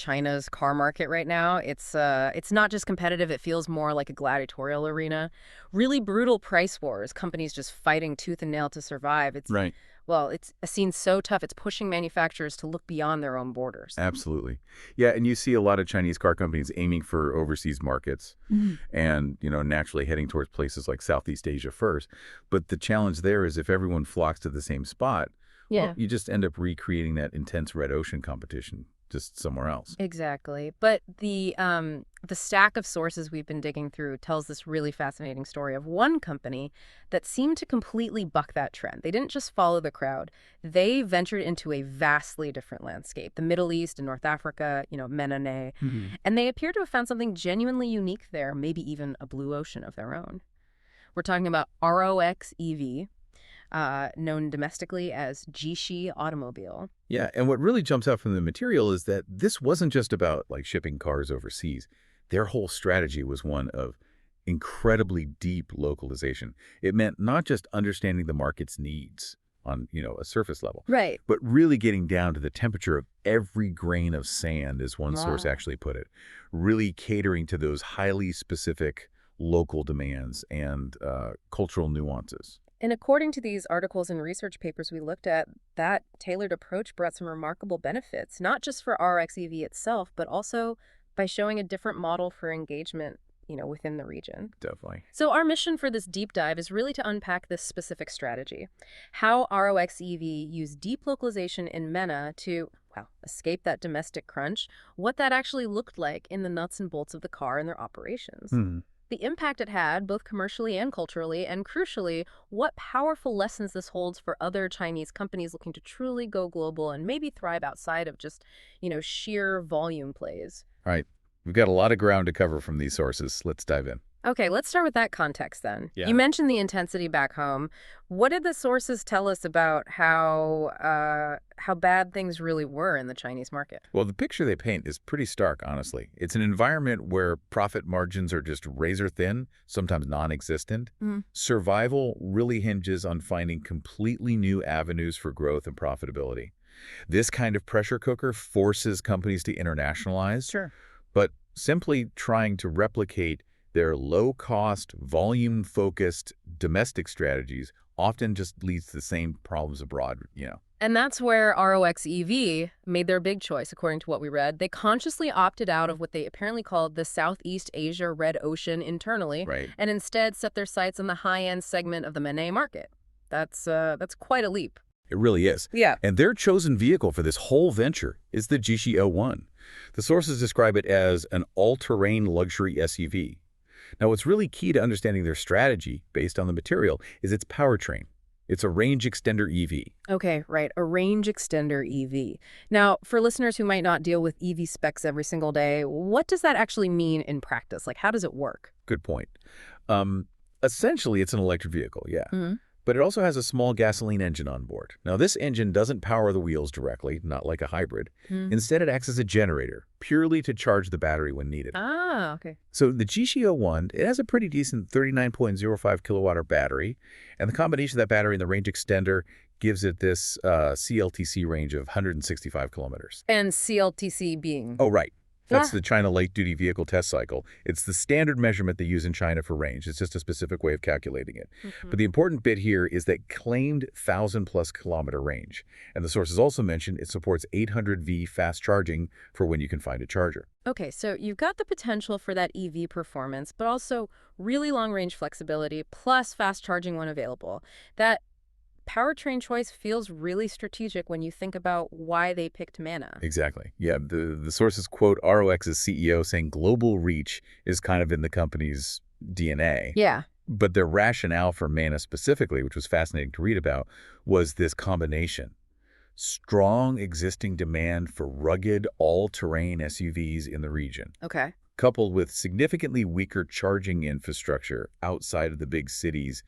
China's car market right now. It's not just competitive, it feels more like a gladiatorial arena. Really brutal price wars, companies just fighting tooth and nail to survive. Right. Well, it's a scene so tough, it's pushing manufacturers to look beyond their own borders. Absolutely. Yeah, and you see a lot of Chinese car companies aiming for overseas markets and, naturally heading towards places like Southeast Asia first. But the challenge there is if everyone flocks to the same spot, well, Yeah. you just end up recreating that intense red ocean competition just somewhere else. Exactly. But the stack of sources we've been digging through tells this really fascinating story of one company that seemed to completely buck that trend. They didn't just follow the crowd. They ventured into a vastly different landscape, the Middle East and North Africa, MENA, Mhm. and they appear to have found something genuinely unique there, maybe even a blue ocean of their own. We're talking about ROX EV, known domestically as Jishi Automobile. Yeah, and what really jumps out from the material is that this wasn't just about like shipping cars overseas. Their whole strategy was one of incredibly deep localization. It meant not just understanding the market's needs on, a surface level, Right. but really getting down to the temperature of every grain of sand, as one source Wow. actually put it, really catering to those highly specific local demands and cultural nuances. And according to these articles and research papers we looked at, that tailored approach brought some remarkable benefits, not just for RxEV itself, but also by showing a different model for engagement, within the region. Definitely. So our mission for this deep dive is really to unpack this specific strategy, how ROXEV used deep localization in MENA to, well, escape that domestic crunch, what that actually looked like in the nuts and bolts of the car and their operations. The impact it had, both commercially and culturally, and crucially, what powerful lessons this holds for other Chinese companies looking to truly go global and maybe thrive outside of just, sheer volume plays. All right. We've got a lot of ground to cover from these sources. Let's dive in. Okay, let's start with that context then. Yeah. You mentioned the intensity back home. What did the sources tell us about how bad things really were in the Chinese market? Well, the picture they paint is pretty stark, honestly. It's an environment where profit margins are just razor thin, sometimes non-existent. Survival really hinges on finding completely new avenues for growth and profitability. This kind of pressure cooker forces companies to internationalize, Sure. but simply trying to replicate their low-cost, volume-focused domestic strategies often just leads to the same problems abroad. And that's where ROXEV made their big choice, according to what we read. They consciously opted out of what they apparently called the Southeast Asia Red Ocean internally, Right. and instead set their sights on the high-end segment of the MENA market. That's quite a leap. It really is. Yeah. And their chosen vehicle for this whole venture is the GC01. The sources describe it as an all-terrain luxury SUV. Now, what's really key to understanding their strategy, based on the material, is its powertrain. It's a range extender EV. Okay, right. A range extender EV. Now, for listeners who might not deal with EV specs every single day, what does that actually mean in practice? Like, how does it work? Good point. Essentially, it's an electric vehicle, yeah. Mm-hmm. But it also has a small gasoline engine on board. Now, this engine doesn't power the wheels directly, not like a hybrid. Instead, it acts as a generator, purely to charge the battery when needed. Ah, okay. So the GC01, it has a pretty decent 39.05 kilowatt-hour battery, and the combination of that battery and the range extender gives it this CLTC range of 165 kilometers. And CLTC being? Oh, right. That's Ah. the China Light Duty Vehicle Test Cycle. It's the standard measurement they use in China for range. It's just a specific way of calculating it. But the important bit here is that claimed 1,000-plus kilometer range. And the sources also mention it supports 800V fast charging for when you can find a charger. Okay, so you've got the potential for that EV performance, but also really long-range flexibility, plus fast charging when available. That powertrain choice feels really strategic when you think about why they picked MENA. Exactly. Yeah, the sources quote ROX's CEO saying global reach is kind of in the company's DNA. Yeah. But their rationale for MENA specifically, which was fascinating to read about, was this combination. Strong existing demand for rugged, all-terrain SUVs in the region, Okay. coupled with significantly weaker charging infrastructure outside of the big cities,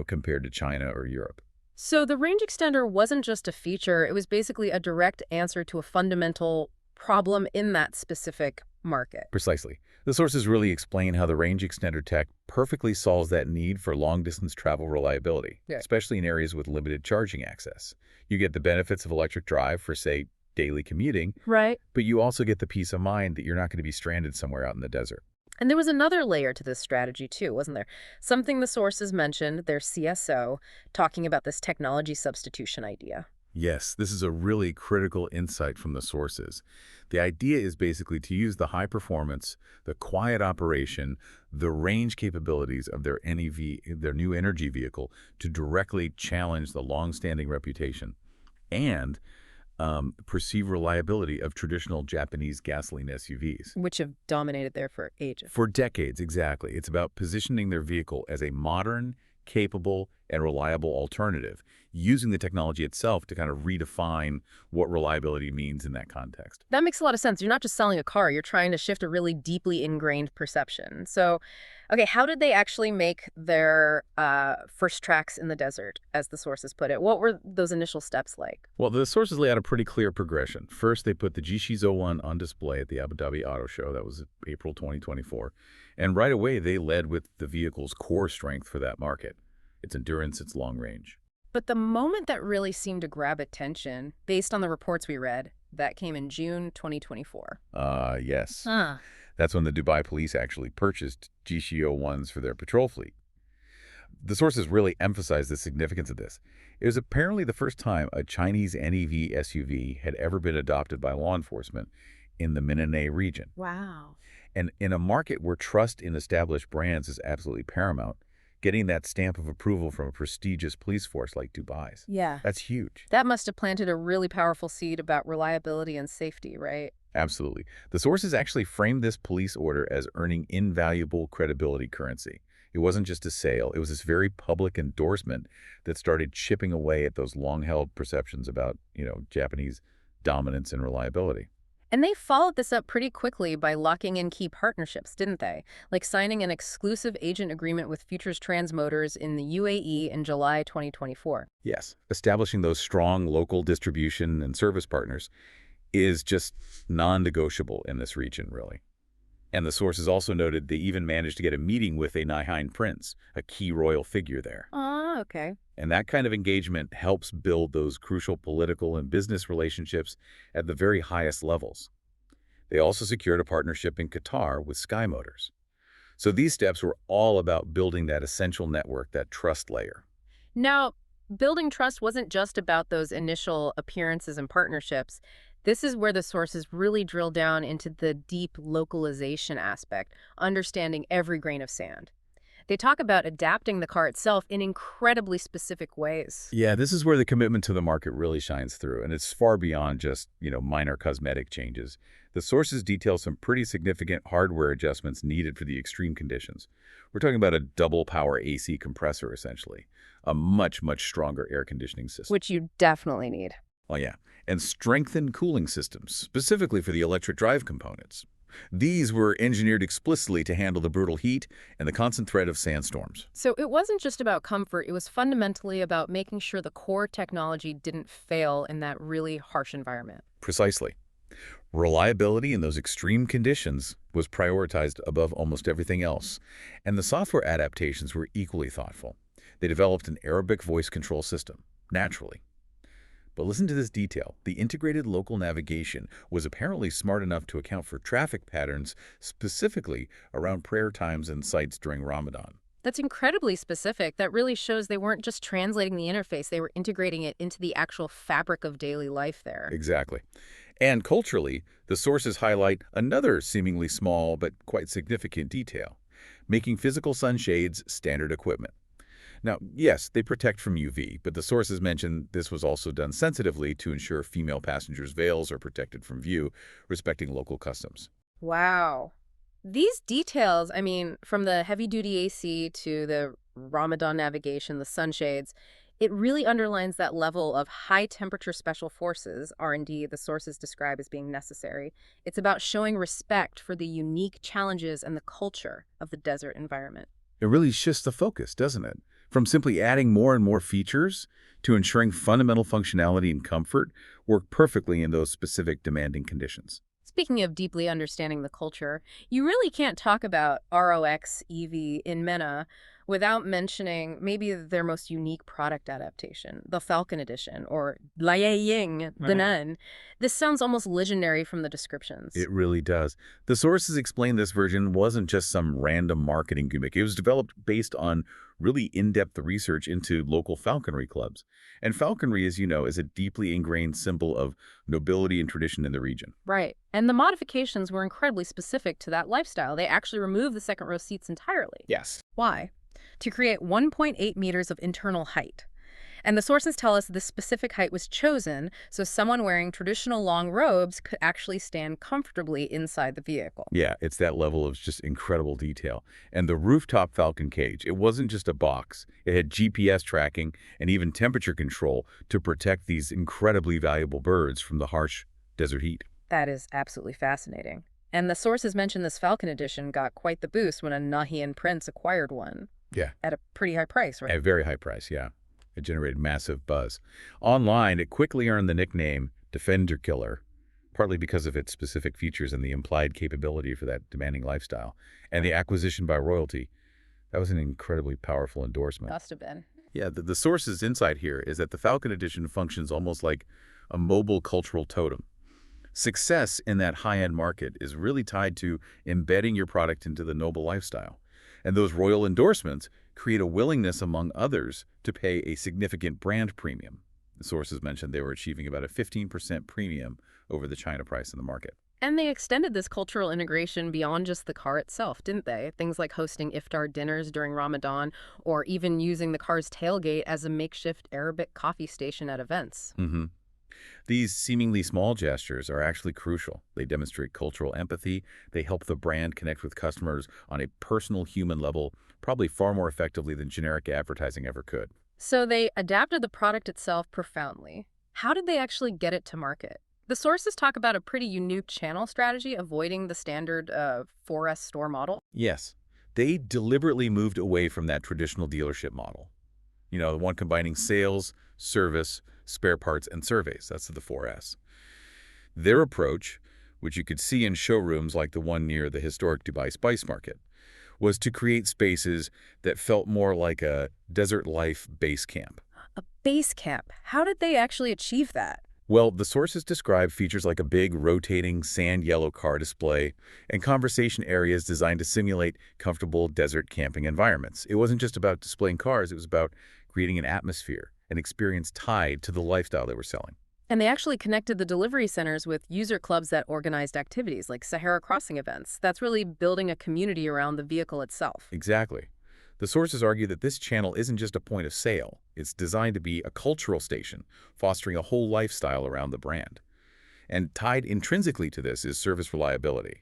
compared to China or Europe. So the range extender wasn't just a feature, it was basically a direct answer to a fundamental problem in that specific market. Precisely. The sources really explain how the range extender tech perfectly solves that need for long-distance travel reliability, Yeah. especially in areas with limited charging access. You get the benefits of electric drive for, say, daily commuting, Right. but you also get the peace of mind that you're not going to be stranded somewhere out in the desert. And there was another layer to this strategy too, wasn't there? Something the sources mentioned, their CSO, talking about this technology substitution idea. Yes, this is a really critical insight from the sources. The idea is basically to use the high performance, the quiet operation, the range capabilities of their NEV, their new energy vehicle, to directly challenge the long-standing reputation and perceived reliability of traditional Japanese gasoline SUVs. Which have dominated there for ages. For decades, exactly. It's about positioning their vehicle as a modern, capable, and reliable alternative, using the technology itself to kind of redefine what reliability means in that context. That makes a lot of sense. You're not just selling a car, you're trying to shift a really deeply ingrained perception. So, okay, how did they actually make their first tracks in the desert, as the sources put it? What were those initial steps like? Well, the sources lay out a pretty clear progression. First, they put the G-Shiz 01 on display at the Abu Dhabi Auto Show. That was April 2024. And right away, they led with the vehicle's core strength for that market, its endurance, its long range. But the moment that really seemed to grab attention, based on the reports we read, that came in June 2024. Yes. Huh. That's when the Dubai police actually purchased G-Shiz 01s for their patrol fleet. The sources really emphasize the significance of this. It was apparently the first time a Chinese NEV SUV had ever been adopted by law enforcement in the MENA region. Wow. And in a market where trust in established brands is absolutely paramount, getting that stamp of approval from a prestigious police force like Dubai's, Yeah. that's huge. That must have planted a really powerful seed about reliability and safety, right? Absolutely. The sources actually framed this police order as earning invaluable credibility currency. It wasn't just a sale. It was this very public endorsement that started chipping away at those long-held perceptions about, Japanese dominance and reliability. And they followed this up pretty quickly by locking in key partnerships, didn't they? Like signing an exclusive agent agreement with Futures Trans Motors in the UAE in July 2024. Yes, establishing those strong local distribution and service partners is just non-negotiable in this region, really. And the sources also noted they even managed to get a meeting with a Nihine prince, a key royal figure there. Ah, okay. And that kind of engagement helps build those crucial political and business relationships at the very highest levels. They also secured a partnership in Qatar with Sky Motors. So these steps were all about building that essential network, that trust layer. Now, building trust wasn't just about those initial appearances and partnerships. This is where the sources really drill down into the deep localization aspect, understanding every grain of sand. They talk about adapting the car itself in incredibly specific ways. Yeah, this is where the commitment to the market really shines through, and it's far beyond just, minor cosmetic changes. The sources detail some pretty significant hardware adjustments needed for the extreme conditions. We're talking about a double power AC compressor, essentially, a much, much stronger air conditioning system. Which you definitely need. Oh, yeah, and strengthened cooling systems, specifically for the electric drive components. These were engineered explicitly to handle the brutal heat and the constant threat of sandstorms. So it wasn't just about comfort, it was fundamentally about making sure the core technology didn't fail in that really harsh environment. Precisely. Reliability in those extreme conditions was prioritized above almost everything else, and the software adaptations were equally thoughtful. They developed an Arabic voice control system, naturally. But listen to this detail. The integrated local navigation was apparently smart enough to account for traffic patterns, specifically around prayer times and sites during Ramadan. That's incredibly specific. That really shows they weren't just translating the interface, they were integrating it into the actual fabric of daily life there. Exactly. And culturally, the sources highlight another seemingly small but quite significant detail, making physical sunshades standard equipment. Now, yes, they protect from UV, but the sources mention this was also done sensitively to ensure female passengers' veils are protected from view, respecting local customs. Wow. These details, from the heavy-duty AC to the Ramadan navigation, the sunshades, it really underlines that level of high-temperature special forces, R&D, the sources describe as being necessary. It's about showing respect for the unique challenges and the culture of the desert environment. It really shifts the focus, doesn't it? From simply adding more and more features to ensuring fundamental functionality and comfort work perfectly in those specific demanding conditions. Speaking of deeply understanding the culture, you really can't talk about ROX EV in MENA without mentioning maybe their most unique product adaptation, the Falcon edition, or Ying, the Nun. This sounds almost legendary from the descriptions. It really does. The sources explain this version wasn't just some random marketing gimmick. It was developed based on really in-depth research into local falconry clubs. And falconry, as you know, is a deeply ingrained symbol of nobility and tradition in the region. Right. And the modifications were incredibly specific to that lifestyle. They actually removed the second row seats entirely. Yes. Why? To create 1.8 meters of internal height. And the sources tell us this specific height was chosen so someone wearing traditional long robes could actually stand comfortably inside the vehicle. Yeah, it's that level of just incredible detail. And the rooftop Falcon cage, it wasn't just a box. It had GPS tracking and even temperature control to protect these incredibly valuable birds from the harsh desert heat. That is absolutely fascinating. And the sources mention this Falcon edition got quite the boost when a Nahian prince acquired one. Yeah. At a pretty high price, right? At a very high price, yeah. It generated massive buzz. Online, it quickly earned the nickname Defender Killer, partly because of its specific features and the implied capability for that demanding lifestyle. And the acquisition by royalty, that was an incredibly powerful endorsement. Must have been. Yeah, the source's insight here is that the Falcon edition functions almost like a mobile cultural totem. Success in that high-end market is really tied to embedding your product into the noble lifestyle. And those royal endorsements create a willingness among others to pay a significant brand premium. The sources mentioned they were achieving about a 15% premium over the China price in the market. And they extended this cultural integration beyond just the car itself, didn't they? Things like hosting iftar dinners during Ramadan, or even using the car's tailgate as a makeshift Arabic coffee station at events. Mm-hmm. These seemingly small gestures are actually crucial. They demonstrate cultural empathy. They help the brand connect with customers on a personal human level, probably far more effectively than generic advertising ever could. So they adapted the product itself profoundly. How did they actually get it to market? The sources talk about a pretty unique channel strategy, avoiding the standard 4S store model. Yes, they deliberately moved away from that traditional dealership model. You know, the one combining sales, service, spare parts, and surveys. That's the 4S. Their approach, which you could see in showrooms like the one near the historic Dubai Spice Market, was to create spaces that felt more like a desert life base camp. A base camp. How did they actually achieve that? Well, the sources describe features like a big rotating sand yellow car display and conversation areas designed to simulate comfortable desert camping environments. It wasn't just about displaying cars, it was about creating an atmosphere, an experience tied to the lifestyle they were selling. And they actually connected the delivery centers with user clubs that organized activities like Sahara crossing events. That's really building a community around the vehicle itself. Exactly. The sources argue that this channel isn't just a point of sale. It's designed to be a cultural station, fostering a whole lifestyle around the brand. And tied intrinsically to this is service reliability.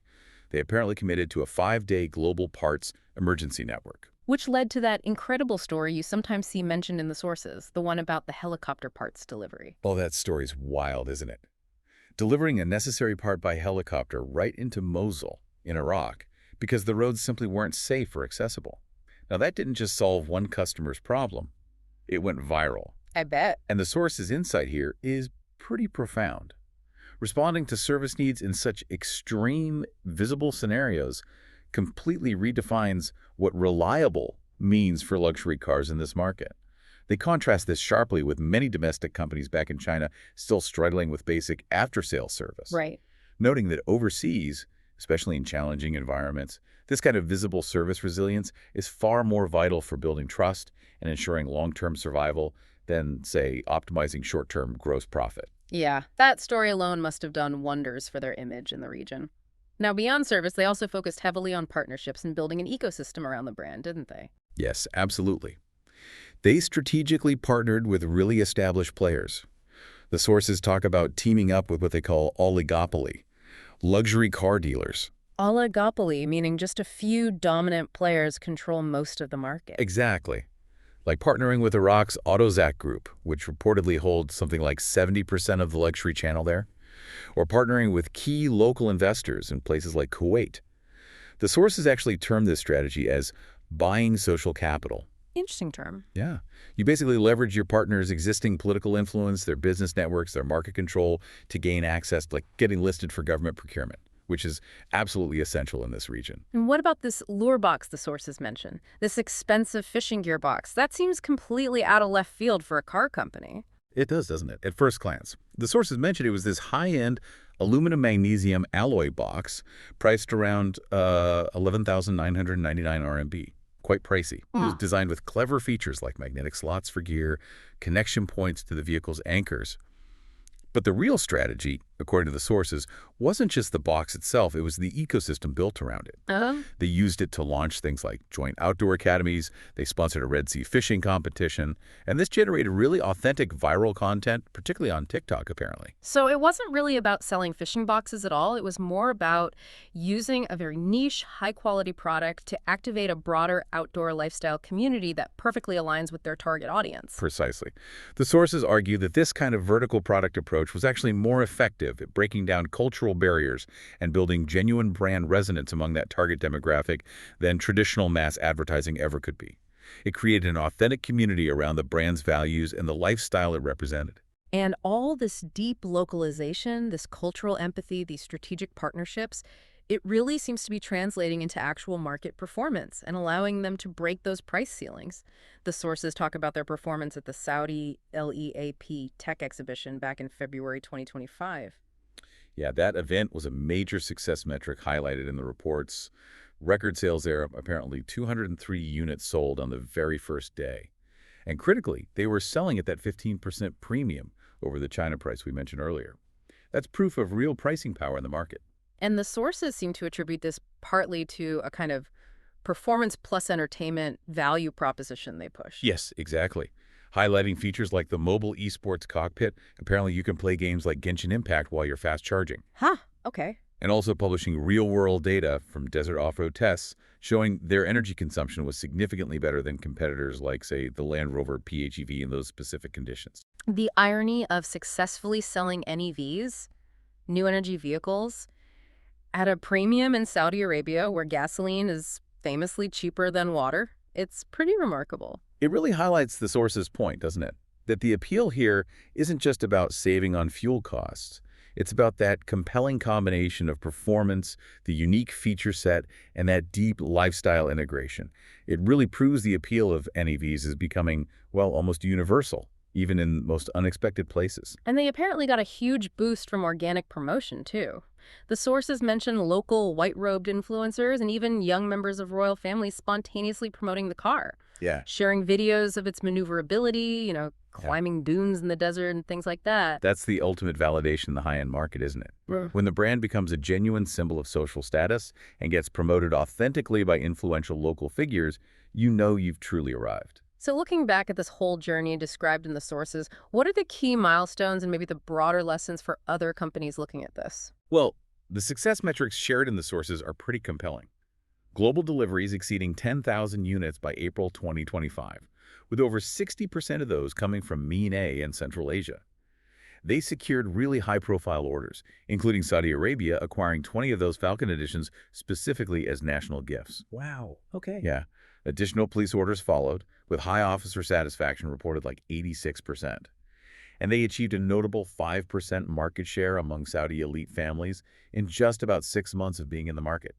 They apparently committed to a 5-day global parts emergency network. Which led to that incredible story you sometimes see mentioned in the sources, the one about the helicopter parts delivery. Oh, that story's wild, isn't it? Delivering a necessary part by helicopter right into Mosul in Iraq because the roads simply weren't safe or accessible. Now, that didn't just solve one customer's problem. It went viral. I bet. And the source's insight here is pretty profound. Responding to service needs in such extreme, visible scenarios completely redefines what reliable means for luxury cars in this market. They contrast this sharply with many domestic companies back in China still struggling with basic after-sales service. Right. Noting that overseas, especially in challenging environments, this kind of visible service resilience is far more vital for building trust and ensuring long-term survival than, say, optimizing short-term gross profit. Yeah, that story alone must have done wonders for their image in the region. Now, beyond service, they also focused heavily on partnerships and building an ecosystem around the brand, didn't they? Yes, absolutely. They strategically partnered with really established players. The sources talk about teaming up with what they call oligopoly, luxury car dealers. Oligopoly, meaning just a few dominant players control most of the market. Exactly. Like partnering with the ROX AutoZac Group, which reportedly holds something like 70% of the luxury channel there, or partnering with key local investors in places like Kuwait. The sources actually term this strategy as buying social capital. Interesting term. Yeah. You basically leverage your partner's existing political influence, their business networks, their market control to gain access, like getting listed for government procurement, which is absolutely essential in this region. And what about this lure box the sources mention? This expensive fishing gear box? That seems completely out of left field for a car company. It does, doesn't it? At first glance. The sources mentioned it was this high-end aluminum magnesium alloy box priced around 11,999 RMB. Quite pricey. It was designed with clever features like magnetic slots for gear, connection points to the vehicle's anchors. But the real strategy, according to the sources, wasn't just the box itself, it was the ecosystem built around it. They used it to launch things like joint outdoor academies, they sponsored a Red Sea fishing competition, and this generated really authentic viral content, particularly on TikTok, apparently. So it wasn't really about selling fishing boxes at all. It was more about using a very niche, high-quality product to activate a broader outdoor lifestyle community that perfectly aligns with their target audience. Precisely. The sources argue that this kind of vertical product approach was actually more effective at breaking down cultural barriers and building genuine brand resonance among that target demographic than traditional mass advertising ever could be. It created an authentic community around the brand's values and the lifestyle it represented. And all this deep localization, this cultural empathy, these strategic partnerships, it really seems to be translating into actual market performance and allowing them to break those price ceilings. The sources talk about their performance at the Saudi LEAP Tech Exhibition back in February 2025. Yeah, that event was a major success metric highlighted in the reports. Record sales there, apparently 203 units sold on the very first day. And critically, they were selling at that 15% premium over the China price we mentioned earlier. That's proof of real pricing power in the market. And the sources seem to attribute this partly to a kind of performance plus entertainment value proposition they push. Yes, exactly. Highlighting features like the mobile esports cockpit. Apparently, you can play games like Genshin Impact while you're fast charging. Huh, okay. And also publishing real-world data from desert off-road tests showing their energy consumption was significantly better than competitors like, say, the Land Rover PHEV in those specific conditions. The irony of successfully selling NEVs, new energy vehicles, at a premium in Saudi Arabia where gasoline is famously cheaper than water, it's pretty remarkable. It really highlights the source's point, doesn't it? That the appeal here isn't just about saving on fuel costs. It's about that compelling combination of performance, the unique feature set, and that deep lifestyle integration. It really proves the appeal of NEVs as becoming, well, almost universal, even in most unexpected places. And they apparently got a huge boost from organic promotion, too. The sources mention local white-robed influencers and even young members of royal families spontaneously promoting the car. Yeah. Sharing videos of its maneuverability, climbing dunes in the desert and things like that. That's the ultimate validation in the high-end market, isn't it? When the brand becomes a genuine symbol of social status and gets promoted authentically by influential local figures, you know you've truly arrived. So looking back at this whole journey described in the sources, what are the key milestones and maybe the broader lessons for other companies looking at this? Well, the success metrics shared in the sources are pretty compelling. Global deliveries exceeding 10,000 units by April 2025, with over 60% of those coming from MENA and Central Asia. They secured really high-profile orders, including Saudi Arabia acquiring 20 of those Falcon editions specifically as national gifts. Wow. Okay. Yeah. Additional police orders followed, with high officer satisfaction reported like 86%. And they achieved a notable 5% market share among Saudi elite families in just about 6 months of being in the market.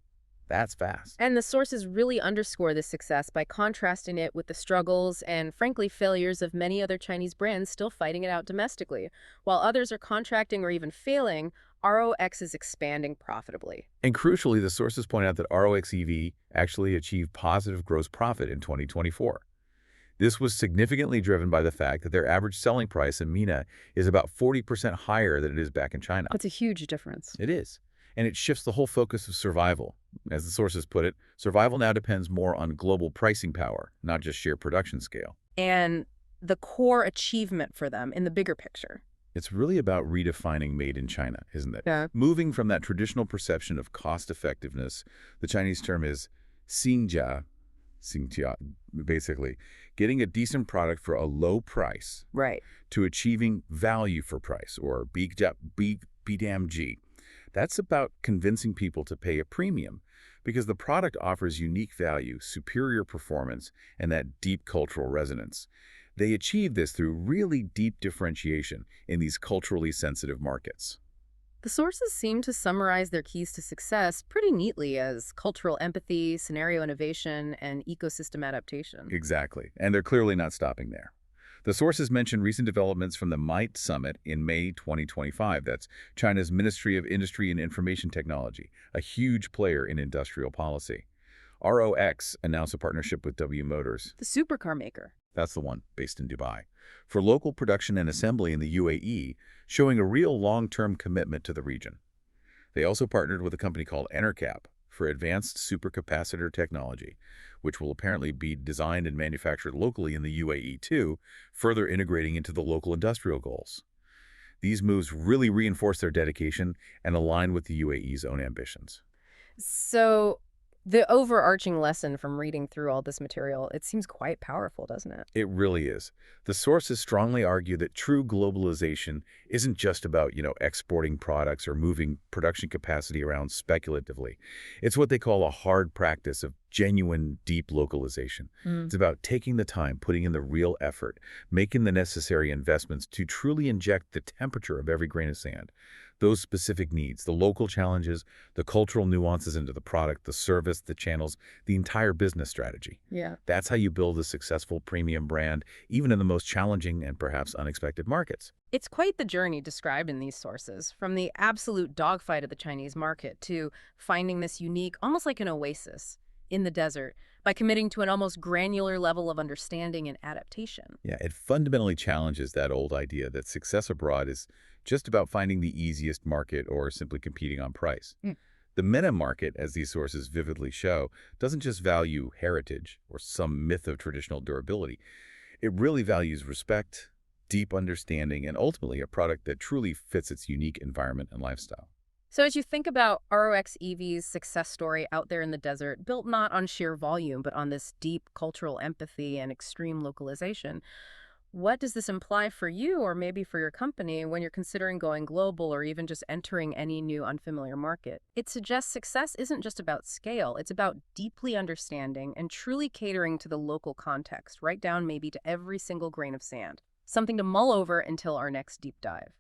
That's fast. And the sources really underscore this success by contrasting it with the struggles and, frankly, failures of many other Chinese brands still fighting it out domestically. While others are contracting or even failing, ROX is expanding profitably. And crucially, the sources point out that ROX EV actually achieved positive gross profit in 2024. This was significantly driven by the fact that their average selling price in MENA is about 40% higher than it is back in China. That's a huge difference. It is. And it shifts the whole focus of survival. As the sources put it, survival now depends more on global pricing power, not just sheer production scale. And the core achievement for them in the bigger picture. It's really about redefining made in China, isn't it? Yeah. Moving from that traditional perception of cost effectiveness, the Chinese term is xingjia, basically, getting a decent product for a low price, Right. to achieving value for price, or BDMG. That's about convincing people to pay a premium because the product offers unique value, superior performance, and that deep cultural resonance. They achieve this through really deep differentiation in these culturally sensitive markets. The sources seem to summarize their keys to success pretty neatly as cultural empathy, scenario innovation, and ecosystem adaptation. Exactly, and they're clearly not stopping there. The sources mention recent developments from the MIT Summit in May 2025. That's China's Ministry of Industry and Information Technology, a huge player in industrial policy. ROX announced a partnership with W Motors. The supercar maker. That's the one, based in Dubai, for local production and assembly in the UAE, showing a real long-term commitment to the region. They also partnered with a company called Enercap for advanced supercapacitor technology, which will apparently be designed and manufactured locally in the UAE too, further integrating into the local industrial goals. These moves really reinforce their dedication and align with the UAE's own ambitions. So, the overarching lesson from reading through all this material, it seems quite powerful, doesn't it? It really is. The sources strongly argue that true globalization isn't just about, exporting products or moving production capacity around speculatively. It's what they call a hard practice of genuine, deep localization. It's about taking the time, putting in the real effort, making the necessary investments to truly inject the temperature of every grain of sand. Those specific needs, the local challenges, the cultural nuances into the product, the service, the channels, the entire business strategy. Yeah. That's how you build a successful premium brand, even in the most challenging and perhaps unexpected markets. It's quite the journey described in these sources, from the absolute dogfight of the Chinese market to finding this unique, almost like an oasis, in the desert by committing to an almost granular level of understanding and adaptation. Yeah, it fundamentally challenges that old idea that success abroad is just about finding the easiest market or simply competing on price. The MENA market, as these sources vividly show, doesn't just value heritage or some myth of traditional durability. It really values respect, deep understanding, and ultimately a product that truly fits its unique environment and lifestyle. So as you think about ROX EV's success story out there in the desert, built not on sheer volume, but on this deep cultural empathy and extreme localization, what does this imply for you or maybe for your company when you're considering going global or even just entering any new unfamiliar market? It suggests success isn't just about scale, it's about deeply understanding and truly catering to the local context, right down maybe to every single grain of sand. Something to mull over until our next deep dive.